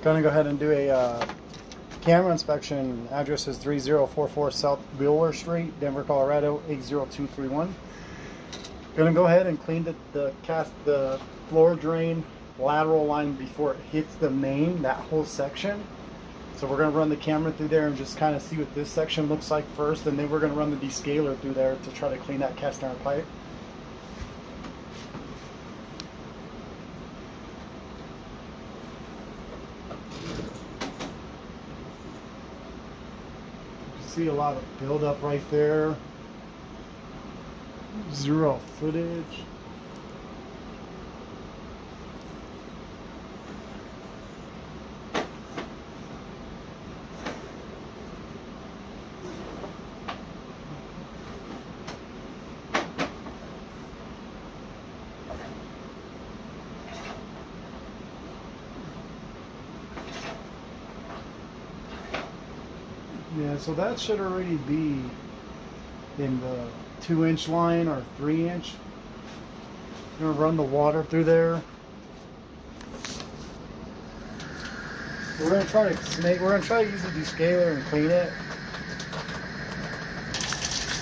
Gonna go ahead and do a camera inspection. Address is 3044 South Beeler Street, Denver, Colorado 80231. Gonna go ahead and clean the floor drain lateral line before it hits the main, that whole section. So we're gonna run the camera through there and just kind of see what this section looks like first, and then we're gonna run the descaler through there to try to clean that cast iron pipe. See a lot of buildup right there. Zero footage. Yeah, so that should already be in the 2-inch line or 3-inch. I'm gonna run the water through there. We're gonna try to use the descaler and clean it.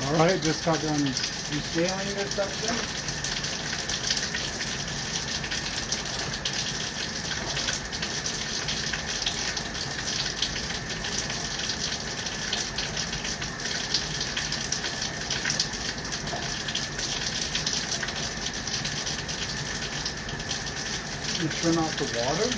Alright, just got done descaling this section. You turn off the water.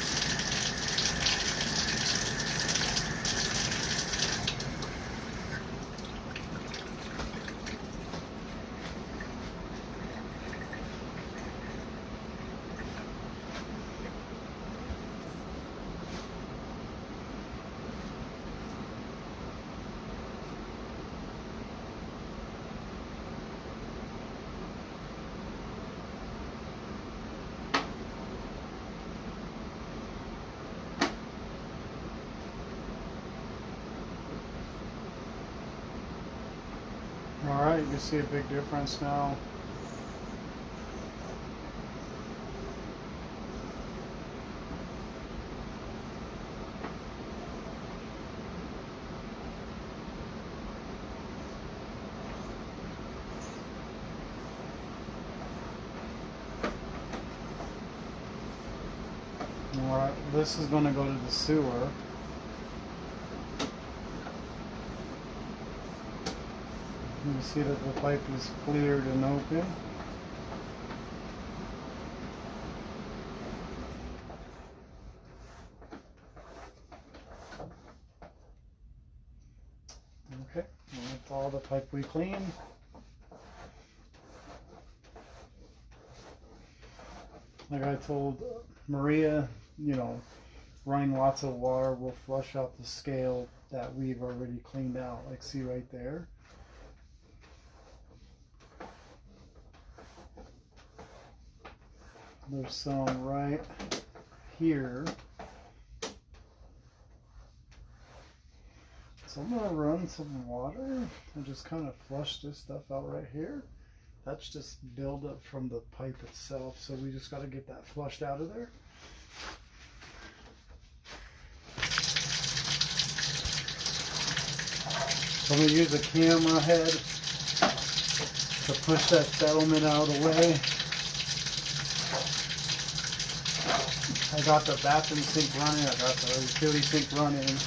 Alright, you can see a big difference now. Alright, this is going to go to the sewer. You can see that the pipe is cleared and open. Okay, that's all the pipe we cleaned. Like I told Maria, you know, running lots of water will flush out the scale that we've already cleaned out. Like, see right there. There's some right here. So I'm gonna run some water and just kind of flush this stuff out right here. That's just buildup from the pipe itself, so we just got to get that flushed out of there. So I'm gonna use a camera head to push that settlement out of the way. I got the bathroom sink running, I got the utility sink running.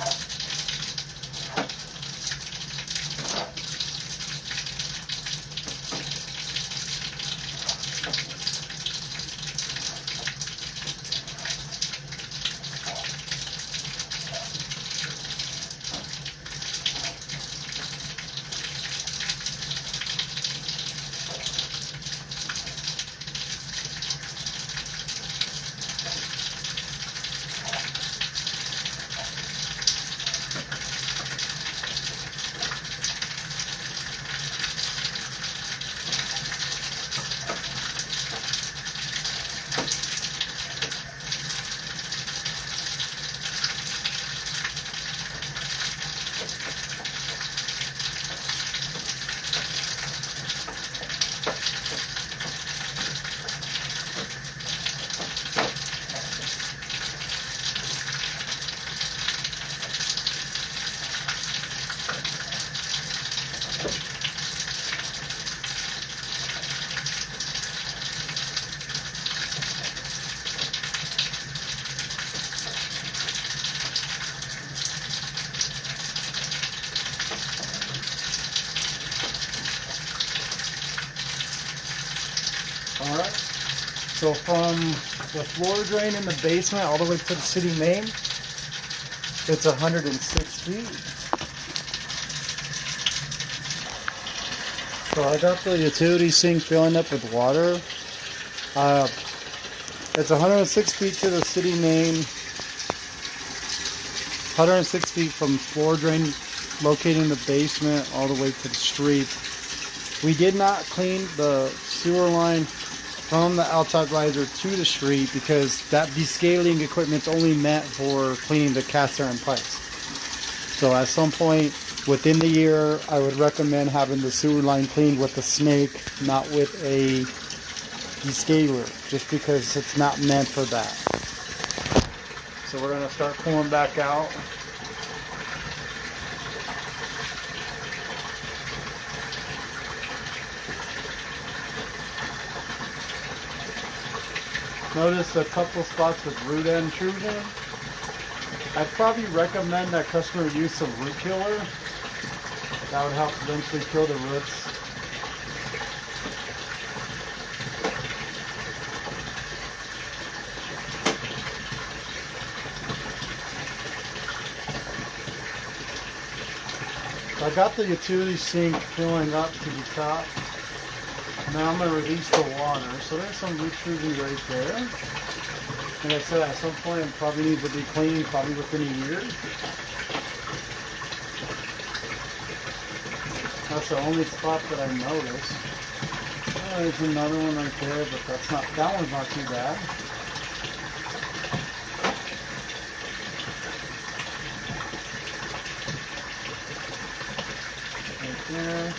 So from the floor drain in the basement all the way to the city main, it's 106 feet. So I got the utility sink filling up with water. It's 106 feet to the city main, 106 feet from floor drain located in the basement all the way to the street. We did not clean the sewer line from the outside riser to the street because that descaling equipment's only meant for cleaning the cast iron pipes. So at some point within the year, I would recommend having the sewer line cleaned with a snake, not with a descaler, just because it's not meant for that. So we're going to start pulling back out. Notice a couple spots with root intrusion. I'd probably recommend that customer use some root killer. That would help eventually kill the roots. So I got the utility sink filling up to the top. Now I'm going to release the water. So there's some root intrusion right there. Like I said, at some point it probably needs to be cleaned, probably within a year. That's the only spot that I noticed. Oh, there's another one right there, but that one's not too bad. Right there.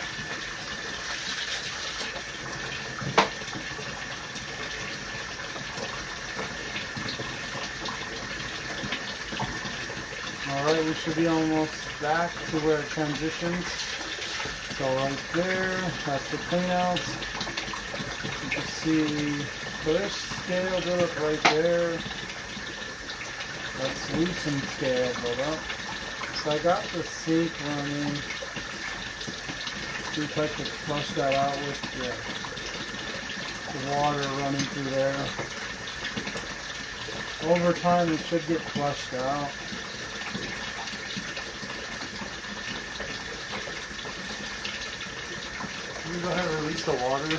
Alright, we should be almost back to where it transitions. So right there, that's the clean out. You can see, so there's scale buildup right there. That's loosened scale buildup. So I got the sink running. See if I could flush that out with the water running through there. Over time it should get flushed out. Go ahead and release the water.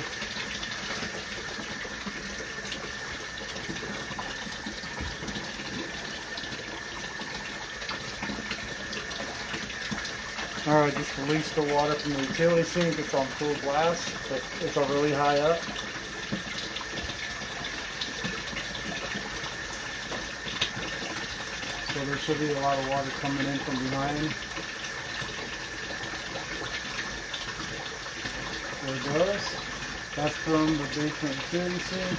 Alright, just release the water from the utility sink. It's on full blast. It's really high up. So there should be a lot of water coming in from behind. There it goes. That's from the basement utility sink.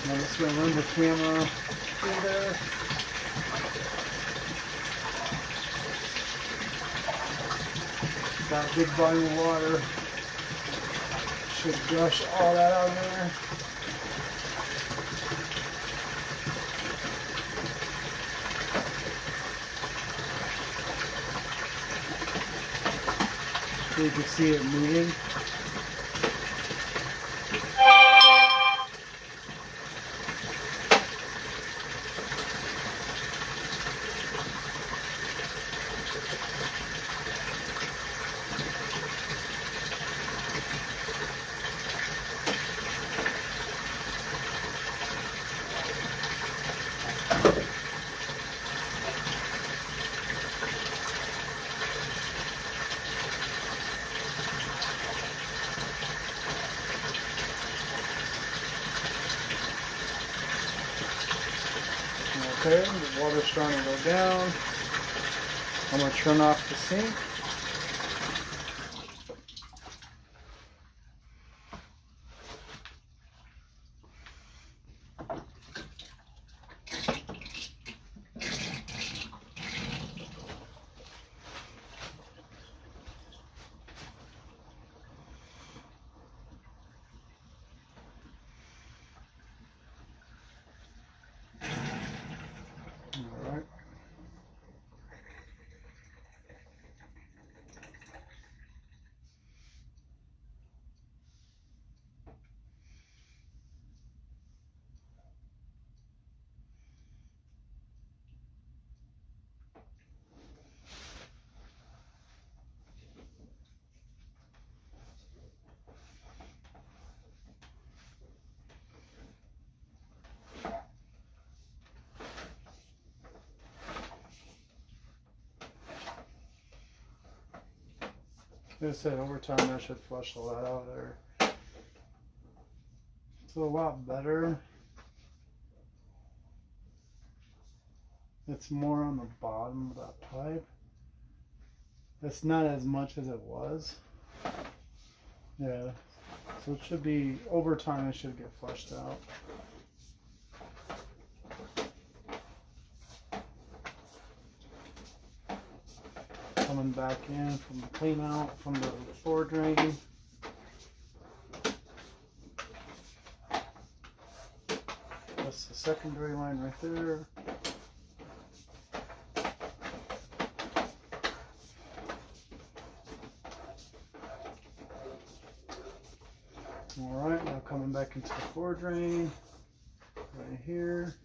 Now let's go run the camera through there. That big volume of water should gush all that out of there. So you can see it moving. Okay, the water's starting to go down. I'm going to turn off the sink. Like I said, over time that should flush a lot out of there. It's a lot better. It's more on the bottom of that pipe. It's not as much as it was. Yeah. So it should be, over time it should get flushed out. Coming back in from the clean out from the floor drain. That's the secondary line right there. Alright, now coming back into the floor drain right here.